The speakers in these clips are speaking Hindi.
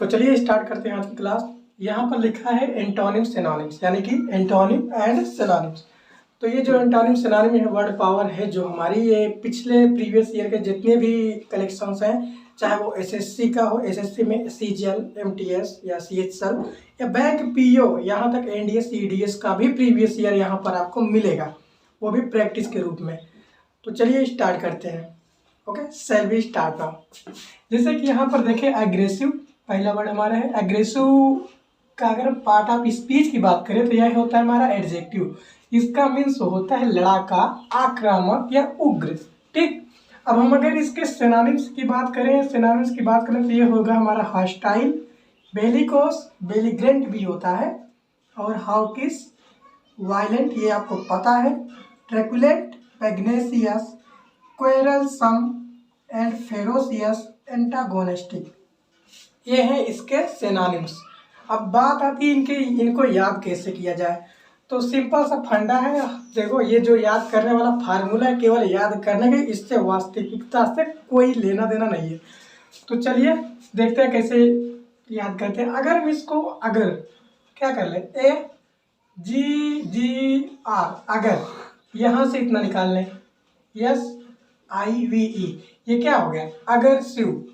तो चलिए स्टार्ट करते हैं आज की क्लास। यहाँ पर लिखा है एंटोनिम सिनोनिम्स, यानी कि एंटोनिम एंड सिनोनिम्स। तो ये जो एंटोनिम सिनोनिम है वर्ड पावर है, जो हमारी ये पिछले प्रीवियस ईयर के जितने भी कलेक्शंस हैं, चाहे वो एसएससी का हो, एसएससी में सीजीएल, एमटीएस या सीएचएल या बैंक पीओ, यहाँ तक एनडीएस सीडीएस का भी प्रीवियस ईयर यहाँ पर आपको मिलेगा, वो भी प्रैक्टिस के रूप में। तो चलिए स्टार्ट करते हैं। Okay, shall we start now. जैसे कि यहाँ पर देखें एग्रेसिव, पहला वर्ड हमारा है एग्रेसिव का। अगर हम पार्ट ऑफ स्पीच की बात करें तो यह होता है हमारा एडजेक्टिव। इसका मीन्स होता है लड़ाका, आक्रामक या उग्र। ठीक, अब हम अगर इसके सिनोनिम्स की बात करें, तो ये होगा हमारा हॉस्टाइल, बेलिकोस, बेलिग्रेंट भी होता है, और हाउकिस, वायलेंट, ये आपको पता है, ट्रैकुलेंट, पैग्नेसियस, क्वेरलसम एंड फेरोसियस, एंटागोनिस्टिक। ये हैं इसके सिनोनिम्स। अब बात आती है इनको याद कैसे किया जाए। तो सिंपल सा फंडा है, देखो ये जो याद करने वाला फार्मूला है केवल याद करने के, इससे वास्तविकता से कोई लेना देना नहीं है। तो चलिए देखते हैं कैसे याद करते हैं। अगर हम इसको अगर क्या कर ले, ए जी जी आर, अगर यहाँ से इतना निकाल लें, यस आई वी ई, ये क्या हो गया, अगर शिव।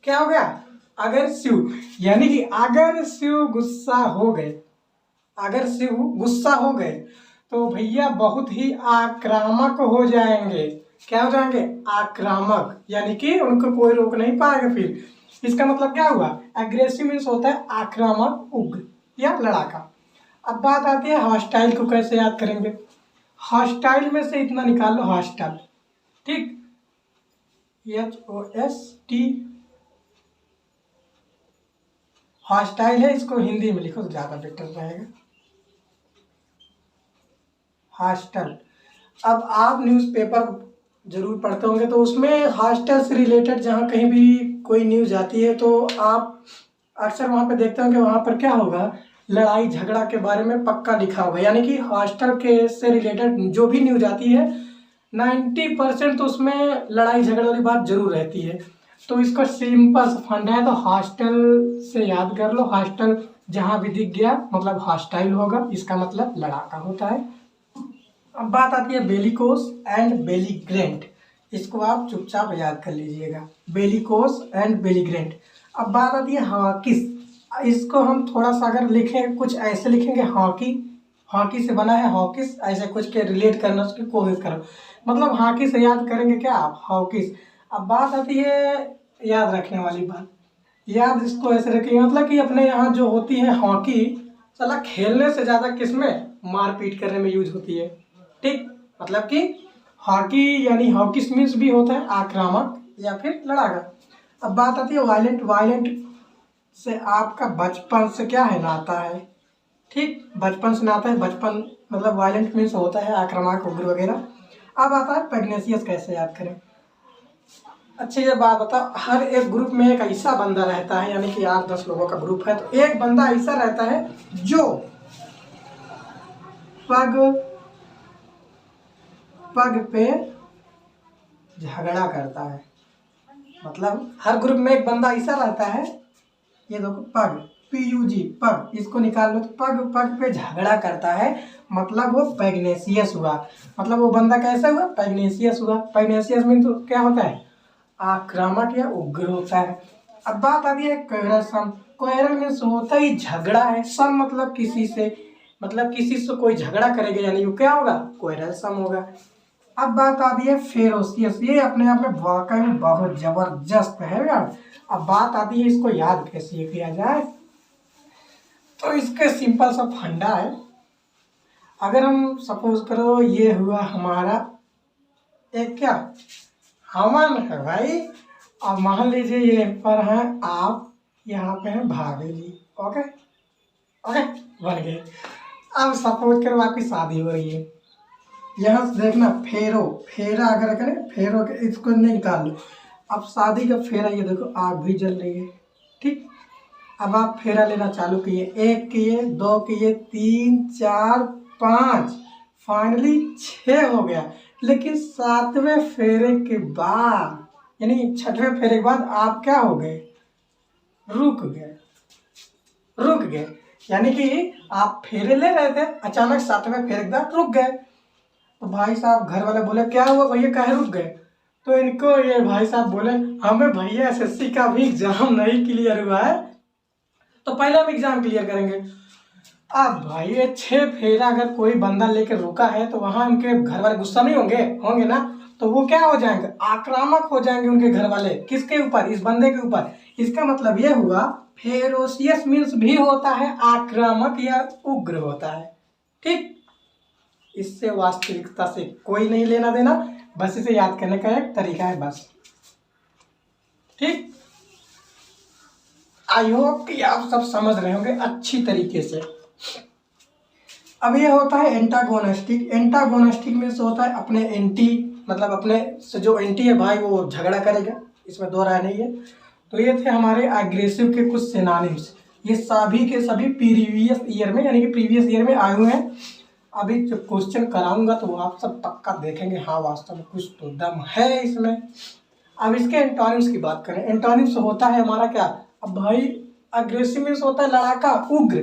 क्या हो गया, अगर शिव, यानी कि अगर शिव गुस्सा हो गए, अगर शिव गुस्सा हो गए तो भैया बहुत ही आक्रामक हो जाएंगे। क्या हो जाएंगे, आक्रामक, यानी कि उनको कोई रोक नहीं पाएगा। फिर इसका मतलब क्या हुआ, एग्रेसिव मीन्स होता है आक्रामक, उग्र या लड़ाका। अब बात आती है हॉस्टाइल को कैसे याद करेंगे। हॉस्टाइल में से इतना निकाल लो, हॉस्टल, ठीक, HOST, हॉस्टाइल है, इसको हिंदी में लिखो तो ज़्यादा बेटर रहेगा, हॉस्टल। अब आप न्यूज़पेपर जरूर पढ़ते होंगे, तो उसमें हॉस्टल से रिलेटेड जहाँ कहीं भी कोई न्यूज़ आती है तो आप अक्सर वहाँ पे देखते होंगे, वहाँ पर क्या होगा, लड़ाई झगड़ा के बारे में पक्का लिखा होगा। यानी कि हॉस्टल के से रिलेटेड जो भी न्यूज़ आती है 90% तो उसमें लड़ाई झगड़ा वाली बात जरूर रहती है। तो इसका सिंपल सा फंडा है, तो हॉस्टल से याद कर लो, हॉस्टल जहाँ भी दिख गया मतलब हॉस्टाइल होगा, इसका मतलब लड़ाका होता है। अब बात आती है बेलिकोस एंड बेलिग्रेंट, इसको आप चुपचाप याद कर लीजिएगा, बेलिकोस एंड बेलिग्रेंट। अब बात आती है हॉकिस, इसको हम थोड़ा सा अगर लिखें, कुछ ऐसे लिखेंगे, हॉकी, हॉकी से बना है हॉकिस, ऐसे कुछ के रिलेट करना उसकी कोशिश करो, मतलब हॉकी से याद करेंगे क्या आप, हॉकिस। अब बात आती है याद रखने वाली बात, याद इसको ऐसे रखेंगे, मतलब कि अपने यहाँ जो होती है हॉकी, साला खेलने से ज़्यादा किसमें, मारपीट करने में यूज होती है। ठीक, मतलब कि हॉकी यानी हॉकिस मीन्स भी होता है आक्रामक या फिर लड़ाका। अब बात आती है वायलेंट, वायलेंट से आपका बचपन से क्या है, नाता है। ठीक, बचपन से नाता है, बचपन मतलब वायलेंट मीन्स होता है आक्रामक, उग्र वगैरह। अब आता है पैग्नेसियस, कैसे याद करें। अच्छा ये बात बता, हर एक ग्रुप में एक ऐसा बंदा रहता है, यानी कि 8-10 लोगों का ग्रुप है, तो एक बंदा ऐसा रहता है जो पग पग पे झगड़ा करता है। मतलब हर ग्रुप में एक बंदा ऐसा रहता है, ये देखो पग, PUG, पग, इसको निकाल लो, तो पग पग पे झगड़ा करता है, मतलब वो पैग्नेसियस हुआ। मतलब वो बंदा कैसा हुआ, पैग्नेसियस हुआ। पैग्नेसियस मीन तो क्या होता है, आक्रामक या उग्र होता है। अब बात आती है क्वेरलसम, क्वेरल मीन्स होता ही झगड़ा है, सम मतलब किसी से, मतलब किसी से कोई झगड़ा करेगा, यानी वो क्या होगा, क्वेरलसम होगा। अब बात आती है फेरोसियस, ये अपने आप में वाकई में बहुत जबरदस्त है यार। अब बात आती है इसको याद कैसे किया जाए, तो इसके सिंपल सा फंडा है। अगर हम सपोज करो ये हुआ हमारा एक क्या, हमन है भाई, अब मान लीजिए ये पर है आप, यहाँ पे है भाभी जी, ओके ओके, बन गए। अब सपोज करो आपकी शादी हो रही है, यहाँ से देखना फेरो, फेरा अगर करें, फेरो के इसको नहीं निकाल लो। अब शादी का फेरा, ये देखो आग भी जल रही है। ठीक, अब आप फेरा लेना चालू किए, 1 किए, 2 किए, 3, 4, 5, फाइनली 6 हो गया। लेकिन 7वें फेरे के बाद, यानी 6ठवें फेरे के बाद आप क्या हो गए, रुक गए, रुक गए। यानी कि आप फेरे ले रहे थे, अचानक 7वें फेरे के बाद रुक गए। तो भाई साहब घर वाले बोले क्या हुआ भैया काहे रुक गए? तो इनको ये भाई साहब बोले हमें भैया एसएससी का भी एग्जाम नहीं क्लियर हुआ है, तो पहले हम एग्जाम क्लियर करेंगे। अब भाई ये 6 फेरा अगर कोई बंदा लेकर रुका है तो वहां उनके घर वाले गुस्सा नहीं होंगे? होंगे ना। तो वो क्या हो जाएंगे, आक्रामक हो जाएंगे उनके घर वाले। किसके ऊपर? इस बंदे के ऊपर। इसका मतलब ये हुआ फेरोसियस मीन्स भी होता है आक्रामक या उग्र होता है। ठीक, इससे वास्तविकता से कोई नहीं लेना देना, बस इसे याद करने का एक तरीका है बस। ठीक, आई होप कि आप सब समझ रहे होंगे अच्छी तरीके से। अब ये होता है एंटागोनिस्टिक। एंटागोनिस्टिक में से होता है अपने एंटी, मतलब अपने से जो एंटी है भाई वो झगड़ा करेगा, इसमें दो राय नहीं है। तो ये थे हमारे एग्रेसिव के कुछ सिनोनिम्स। ये सभी के सभी प्रीवियस ईयर में यानी कि प्रीवियस ईयर में आए हुए हैं। अभी जो क्वेश्चन कराऊंगा तो आप सब पक्का देखेंगे हाँ वास्तव में कुछ तो दम है इसमें। अब इसके एंटोनिम्स की बात करें। एंटोनिम्स होता है हमारा क्या? अब भाई अग्रेसिव मीन्स होता है लड़ाका, उग्र,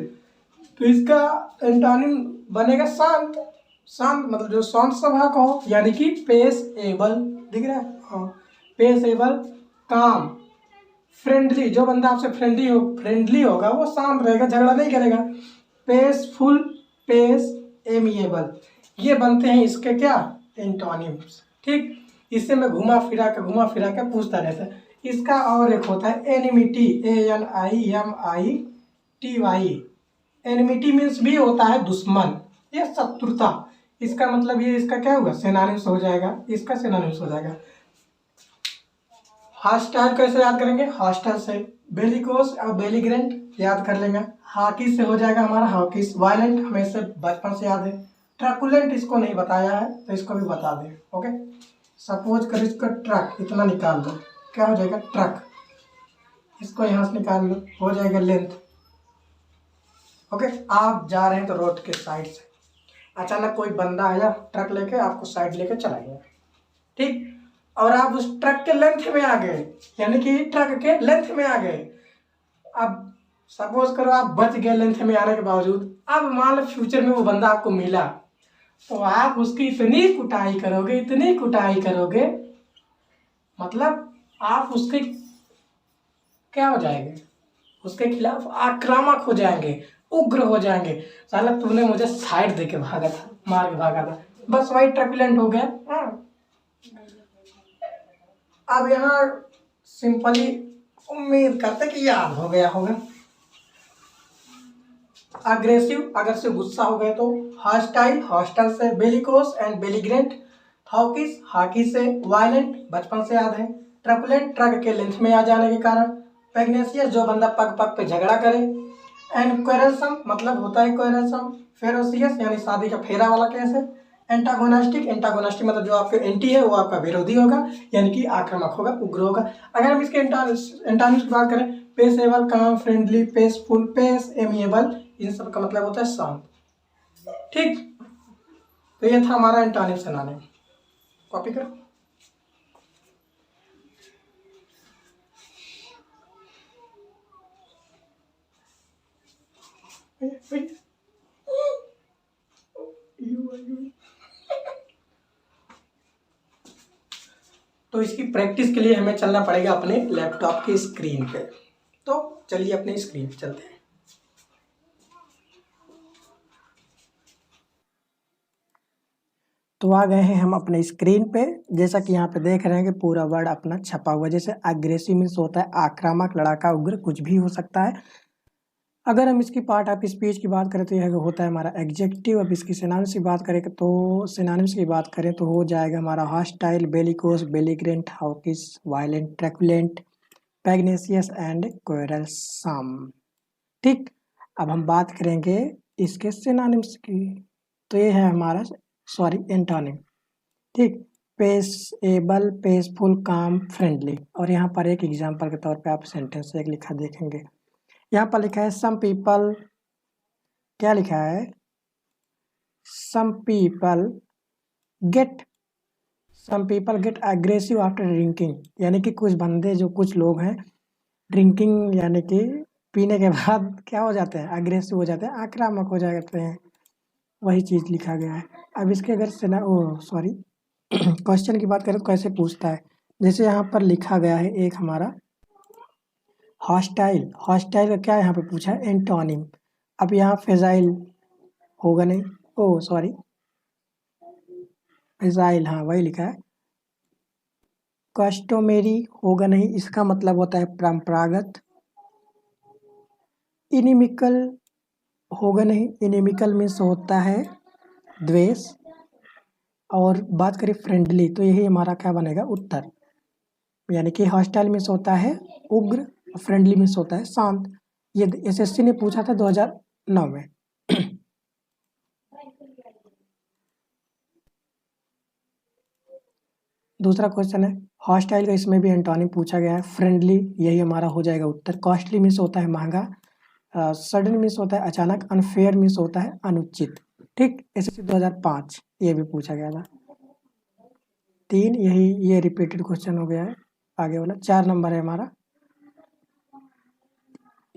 तो इसका एंटोनिम बनेगा शांत। शांत मतलब जो शांत स्वभाव का हो, यानी कि पेशेबल, दिख रहा है? हाँ, पेशेबल, काम, फ्रेंडली, जो बंदा आपसे फ्रेंडली होगा वो शांत रहेगा, झगड़ा नहीं करेगा। पेसफुल, पेस, एमिएबल, ये बनते हैं इसके क्या? एंटोनिम्स। ठीक, इससे मैं घुमा फिरा के पूछता रहता है। इसका और एक होता है एनिमिटी, ANIMITY। एनिमिटी मीन्स भी होता है दुश्मन या शत्रुता। इसका मतलब ये इसका क्या होगा? सिनोनिम्स हो जाएगा, इसका सिनोनिम्स हो जाएगा। हॉस्टाइल कैसे याद करेंगे? हॉस्टाइल से बेलिकोस और बेलिग्रेंट याद कर लेंगे। हॉकी से हो जाएगा हमारा हॉकिस। वायलेंट हमें से बचपन से याद है। ट्रकुलेंट इसको नहीं बताया है तो इसको भी बता दें। ओके, सपोज कर इसका ट्रक, इतना निकाल दो, क्या हो जाएगा? ट्रक। इसको यहाँ से निकाल लो, हो जाएगा लेंथ। ओके, आप जा रहे हैं तो रोड के साइड से अचानक कोई बंदा आया ट्रक लेके, आपको साइड लेके चला गया। ठीक, और आप उस ट्रक के लेंथ में आ गए, यानी कि ट्रक के लेंथ में आ गए। अब सपोज करो आप बच गए लेंथ में आने के बावजूद। अब मान लो फ्यूचर में वो बंदा आपको मिला तो आप उसकी इतनी कुटाई करोगे, इतनी कुटाई करोगे, मतलब आप उसके क्या हो जाएंगे? उसके खिलाफ आक्रामक हो जाएंगे, उग्र हो जाएंगे। साला तूने मुझे साइड देके भागा था, मार के भागा था, बस वही ट्रकुलेंट हो गया। हाँ, अब यहाँ सिंपली उम्मीद करते कि याद हो गया होगा। अग्रेसिव, अगर से गुस्सा हो गए तो। हॉस्टाइल, हॉस्टाइल से। बेलिकोस एंड बेलिग्रेंट, हॉकिस, हॉकी से। वायलेंट, बचपन से याद है। ट्रकुलेंट, ट्रक के लेंथ में आ जाने के कारण। पैग्नेसियस, जो बंदा पग पग पे झगड़ा करे। एंड क्वेरलसम, मतलब होता है क्वेरलसम। फेरोसियस, यानी शादी का फेरा वाला केस है। एंटागोनास्टिक, एंटागोनास्टिक मतलब जो आपके एंटी है वो आपका विरोधी होगा, यानी कि आक्रामक होगा, उग्र होगा। अगर हम इसके एंटानिम्स की बात करें, पेसेबल, काम, फ्रेंडली, पेसफुल, पेस, एमिएबल, इन सब का मतलब होता है शांत। ठीक, तो ये था हमारा एंटानिम सिनोनिम। कॉपी करो। तो इसकी प्रैक्टिस के लिए हमें चलना पड़ेगा अपने लैपटॉप की स्क्रीन पे। तो चलिए अपने स्क्रीन पे चलते हैं। तो आ गए हैं हम अपने स्क्रीन पे। जैसा कि यहाँ पे देख रहे हैं कि पूरा वर्ड अपना छपा हुआ है। जैसे अग्रेसिव मीन्स होता है आक्रामक, लड़ाका, उग्र, कुछ भी हो सकता है। अगर हम इसकी पार्ट ऑफ स्पीच की बात करें तो यह होता है हमारा एग्जेक्टिव। अब इसकी सिनोनिम्स की बात करें तो सिनोनिम्स की बात करें तो हो जाएगा हमारा hostile, bellicose, belligerent, hawkish, violent, truculent, pugnacious and quarrelsome. ठीक, अब हम बात करेंगे इसके सिनोनिम्स की। तो ये है हमारा एंटोनिम। ठीक, पेसेबल, पेसफुल, काम, फ्रेंडली। और यहाँ पर एक एग्जांपल के तौर पे आप सेंटेंस एक लिखा देखेंगे। यहाँ पर लिखा है सम पीपल, क्या लिखा है? Some people get aggressive after drinking, यानी कि कुछ बंदे, जो कुछ लोग हैं ड्रिंकिंग यानी कि पीने के बाद क्या हो जाते हैं, अग्रेसिव हो जाते हैं, आक्रामक हो जाते हैं, वही चीज़ लिखा गया है। अब इसके अगर से ना ओ सॉरी क्वेश्चन की बात करें तो कैसे पूछता है, जैसे यहाँ पर लिखा गया है एक हमारा हॉस्टाइल, हॉस्टाइल का क्या यहाँ पे पूछा है, एंटोनिम। अब यहाँ फेजाइल होगा नहीं, ओ सॉरी फेजाइल, हाँ वही लिखा है। कस्टोमेरी होगा नहीं, इसका मतलब होता है परंपरागत। इनिमिकल होगा नहीं, इनिमिकल मीन्स होता है द्वेष। और बात करें फ्रेंडली तो यही हमारा क्या बनेगा, उत्तर। यानी कि हॉस्टाइल मीन्स होता है उग्र, फ्रेंडली मीन्स होता है शांत। ये एसएससी ने पूछा था 2009 में। दूसरा क्वेश्चन है हॉस्टाइल का, इसमें भी एंटोनिम पूछा गया है। फ्रेंडली यही हमारा हो जाएगा उत्तर। कॉस्टली मीन्स होता है महंगा। सडन मीन्स होता है अचानक। अनफेयर मीन्स होता है अनुचित। ठीक, एसएससी 2005 ये भी पूछा गया था। 3 यही ये रिपीटेड क्वेश्चन हो गया है। आगे वाला 4 नंबर है हमारा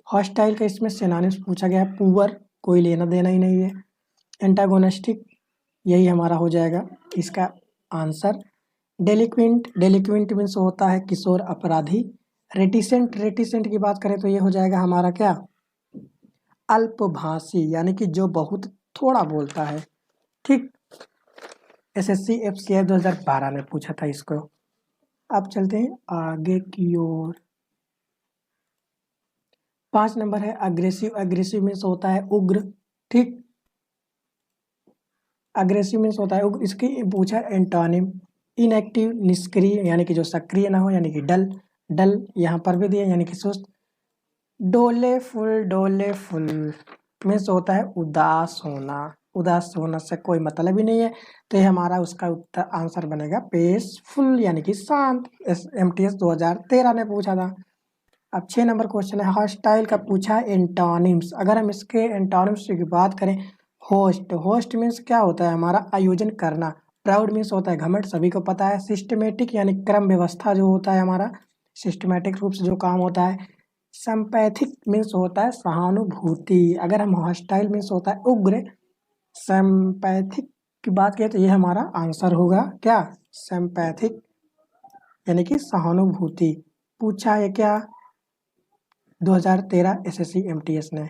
हॉस्टाइल का, इसमें सिनोनिम्स पूछा गया है। पुअर कोई लेना देना ही नहीं है। एंटागोनिस्टिक यही हमारा हो जाएगा इसका आंसर। डेलिक्वेंट, डेलिक्वेंट मीन्स होता है किशोर अपराधी। रेटिसेंट, रेटिसेंट की बात करें तो ये हो जाएगा हमारा क्या, अल्पभाषी, यानी कि जो बहुत थोड़ा बोलता है। ठीक, एसएससी एफसीआई 2012 में पूछा था इसको। अब चलते हैं आगे की ओर। 5 नंबर है अग्रेसिव, अग्रेसिव मीन्स होता है उग्र। ठीक, अग्रेसिव मीन्स होता है उग्र। इसकी पूछा एंटोनिम, इनएक्टिव निष्क्रिय यानी कि जो सक्रिय ना हो, यानी कि डल, डल यहाँ पर भी दिया यानी कि सुस्त। डोलेफुल, डोलेफुल मीन्स होता है उदास होना, उदास होना से कोई मतलब ही नहीं है, तो ये हमारा उसका उत्तर आंसर बनेगा पेसफुल यानी कि शांत। एमटीएस 2013 ने पूछा था। अब 6 नंबर क्वेश्चन है हॉस्टाइल का, पूछा है एंटोनिम्स। अगर हम इसके एंटोनिम्स की बात करें, होस्ट, होस्ट मीन्स क्या होता है हमारा, आयोजन करना। प्राउड मीन्स होता है घमंड, सभी को पता है। सिस्टमेटिक यानी क्रम व्यवस्था जो होता है हमारा, सिस्टमेटिक रूप से जो काम होता है। सिंपैथिक मीन्स होता है सहानुभूति। अगर हम हॉस्टाइल मीन्स होता है उग्र। सिंपैथिक की बात करें तो ये हमारा आंसर होगा क्या, सिंपैथिक यानी कि सहानुभूति। पूछा है क्या 2013 एसएससी एमटीएस ने।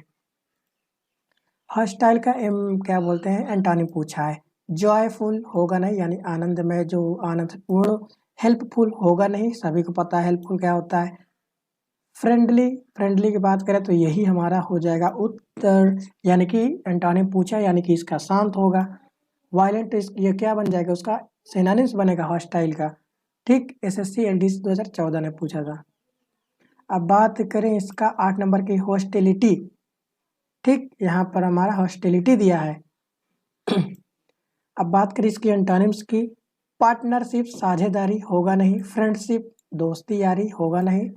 हॉस्टाइल का क्या बोलते हैं, एंटोनिम पूछा है। जॉयफुल होगा नहीं, यानी आनंदमय, जो आनंदपूर्ण। हेल्पफुल होगा नहीं, सभी को पता है हेल्पफुल क्या होता है। फ्रेंडली, फ्रेंडली की बात करें तो यही हमारा हो जाएगा उत्तर, यानी कि एंटोनिम पूछा यानी कि इसका शांत होगा। वायलेंट, ये क्या बन जाएगा, उसका सिनोनिम्स बनेगा हॉस्टाइल का। ठीक, एसएससी एलडीसी 2014 ने पूछा था। अब बात करें इसका 8 नंबर की हॉस्टिलिटी। ठीक, यहाँ पर हमारा हॉस्टिलिटी दिया है। अब बात करें इसकी एंटोनिम्स की, पार्टनरशिप साझेदारी होगा नहीं। फ्रेंडशिप दोस्ती यारी होगा नहीं।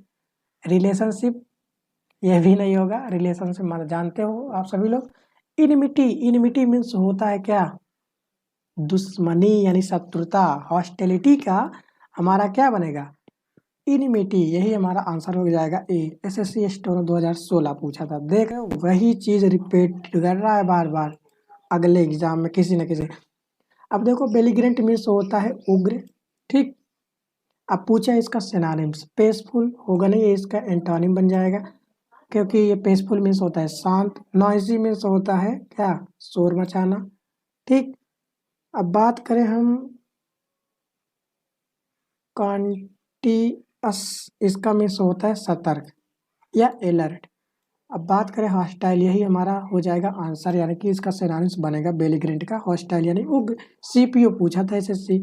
रिलेशनशिप यह भी नहीं होगा, रिलेशनशिप मान जानते हो आप सभी लोग। इनिमिटी, इनिमिटी मीन्स होता है क्या, दुश्मनी यानी शत्रुता। हॉस्टिलिटी का हमारा क्या बनेगा, इनिमिटी, यही हमारा आंसर हो जाएगा ए। एसएससी स्टोर 2016 पूछा था। देख रहे हो, वही चीज रिपीट कर रहा है बार बार अगले एग्जाम में किसी न किसी। अब देखो बेलिग्रेंट मीन्स होता है उग्र। ठीक, अब पूछा है इसका सिनोनिम्स। पेसफुल होगा नहीं, ये इसका एंटोनिम बन जाएगा, क्योंकि ये पेसफुल मीन्स होता है शांत। नॉइजी मीन्स होता है क्या, शोर मचाना। ठीक, अब बात करें हम कॉन्टियस, इसका मीन्स होता है सतर्क या अलर्ट। अब बात करें हॉस्टाइल, यही हमारा हो जाएगा आंसर, यानी कि इसका सिनोनिम्स बनेगा बेलिग्रेंट का, हॉस्टाइल यानी उग्र। सीपीओ पूछा था एसएससी।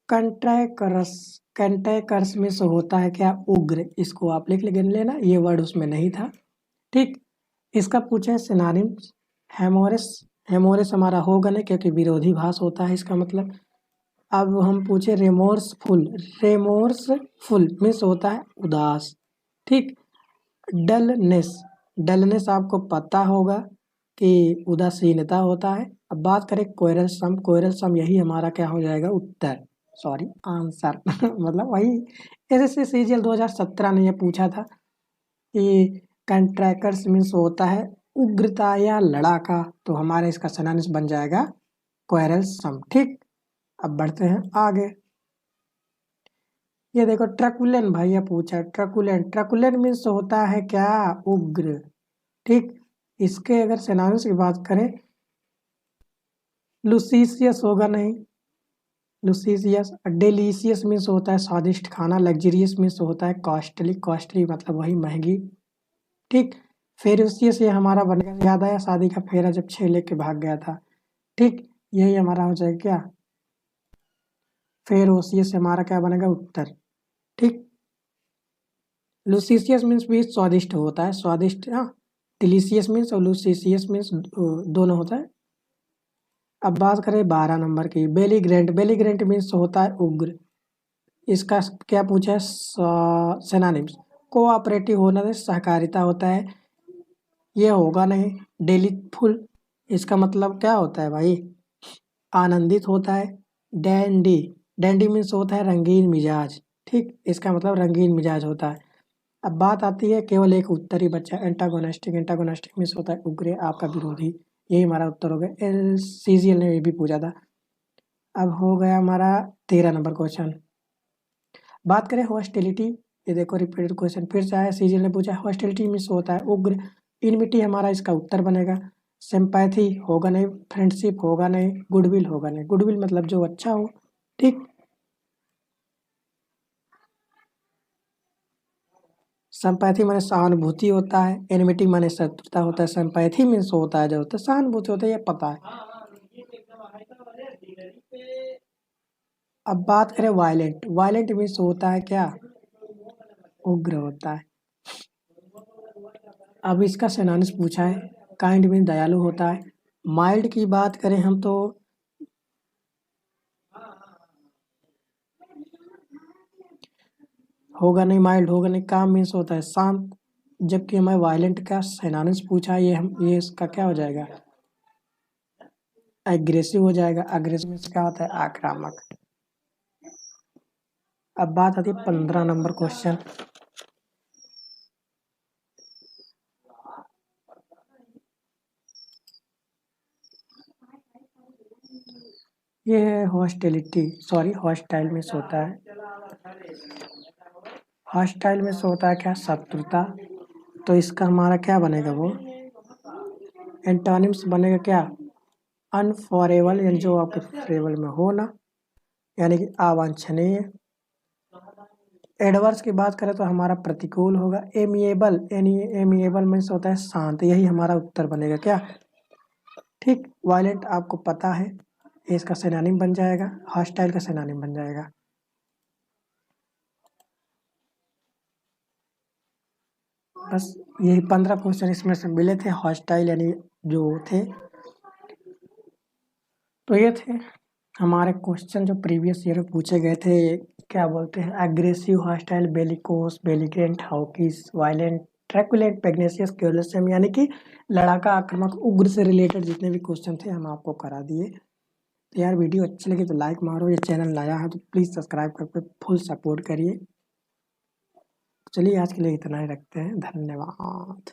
कंट्रैकरस, कंट्रैकर्स में से होता है क्या, उग्र। इसको आप लिख लेना, ये वर्ड उसमें नहीं था। ठीक, इसका पूछा है सिनोनिम्स। हेमोरस, हेमोरस हमारा होगा नहीं, क्योंकि विरोधी भाष होता है इसका मतलब। अब हम पूछे रेमोर्सफुल, रेमोर्सफुल मीन्स होता है उदास। ठीक, डलनेस, डलनेस आपको पता होगा कि उदासीनता होता है। अब बात करें कोयरलसम, कोयरलसम यही हमारा क्या हो जाएगा उत्तर। सॉरी आंसर मतलब वही एसएससी सीजीएल 2017 ने ये पूछा था कि कंट्रैक्टर्स मीन्स होता है उग्रता या लड़ाका, तो हमारे इसका सिनोनिम्स बन जाएगा क्वेरलसम। ठीक, अब बढ़ते हैं आगे। ये देखो ट्रकुलेंट भैया पूछा, ट्रकुलेंट, ट्रकुलेंट मीन्स होता है क्या, उग्र। ठीक, इसके अगर सिनोनिम्स की बात करें, लुसीसियस होगा नहीं, लुसीसियस। डिलीशियस मीन्स होता है स्वादिष्ट खाना, लग्जरियस मीन्स होता है कॉस्टली, कॉस्टली मतलब वही महंगी। ठीक, फेरुसियस ये हमारा बनेगा, याद आया शादी का फेरा जब 6 लेके भाग गया था। ठीक, यही हमारा हो जाएगा क्या, फेरोसियस हमारा क्या बनेगा, उत्तर। ठीक, लुसीसियस मीन्स भी स्वादिष्ट होता है, स्वादिष्ट। हाँ, डिलीशियस मीन्स और लुसीसियस मीन्स दोनों होता है। अब बात करें 12 नंबर की, बेलीग्रेंट, बेलीग्रेंट मीन्स होता है उग्र। इसका क्या पूछा है, सिनोनिम्स, कोऑपरेटिव होना से सहकारिता होता है, ये होगा नहीं। डेलीफुल, इसका मतलब क्या होता है भाई, आनंदित होता है। डैंडी, डैंडी मीन्स होता है रंगीन मिजाज। ठीक, इसका मतलब रंगीन मिजाज होता है। अब बात आती है केवल एक उत्तर ही बच्चा, एंटागोनिस्टिक, एंटागोनिस्टिक मीन्स होता है उग्र, आपका विरोधी। यही हमारा उत्तर हो गया, सीजीएल ने ये भी पूछा था। अब हो गया हमारा 13 नंबर क्वेश्चन। बात करें हॉस्टिलिटी, ये देखो रिपीटेड क्वेश्चन फिर से आया, सीजीएल ने पूछा हॉस्टिलिटी मीन्स होता है उग्र। इनमिटी हमारा इसका उत्तर बनेगा। सिंपैथी होगा नहीं, फ्रेंडशिप होगा नहीं, गुडविल होगा नहीं, गुडविल मतलब जो अच्छा हो। ठीक, सिंपैथी माने सहानुभूति होता है, एनिमिटी माने शत्रुता होता है, सिंपैथी मीन्स होता है जो होता है सहानुभूति होता है, ये पता है। अब बात करें वायलेंट, वायलेंट मीन्स होता है क्या, उग्र होता है। अब इसका सिनोनिम्स पूछा है, काइंड मीन दयालु होता है। माइल्ड की बात करें हम तो होगा नहीं, माइल्ड होगा नहीं, काम मीन्स होता है शांत। जबकि हमें वायलेंट का सिनोनिम्स पूछा है, ये इसका क्या हो जाएगा, एग्रेसिव हो जाएगा। अग्रेसिव मीन्स क्या होता है, आक्रामक। अब बात आती है 15 नंबर क्वेश्चन। ये है हॉस्टिलिटी, सॉरी हॉस्टाइल मीन्स होता है, हॉस्टाइल मीन्स होता है क्या, शत्रुता। तो इसका हमारा क्या बनेगा, वो एंटोनिम्स बनेगा क्या, अनफॉरेबल, यानी जो आपके फेवरेबल में हो ना, यानी कि अवांछनीय। एडवर्स की बात करें तो हमारा प्रतिकूल होगा। एमिएबल, यानी एमिएबल मीन्स होता है शांत, यही हमारा उत्तर बनेगा क्या। ठीक, वायलेंट आपको पता है, ये इसका सिनोनिम बन जाएगा, हॉस्टाइल का सिनोनिम बन जाएगा। बस यही 15 क्वेश्चन इसमें से मिले थे, हॉस्टाइल यानी जो थे, तो ये थे हमारे क्वेश्चन जो प्रीवियस ईयर में पूछे गए थे। क्या बोलते हैं, एग्रेसिव, हॉस्टाइल, बेलिकोस, बेलिग्रेंट, हाउकिस, वायलेंट, ट्रैकुलेंट, पैग्नेसियस, क्यूरसम, यानी कि लड़ाका, आक्रामक, उग्र से रिलेटेड जितने भी क्वेश्चन थे हम आपको करा दिए। तो यार वीडियो अच्छी लगी तो लाइक मारो, ये चैनल नया है तो प्लीज़ सब्सक्राइब करके फुल सपोर्ट करिए। चलिए आज के लिए इतना ही रखते हैं, धन्यवाद।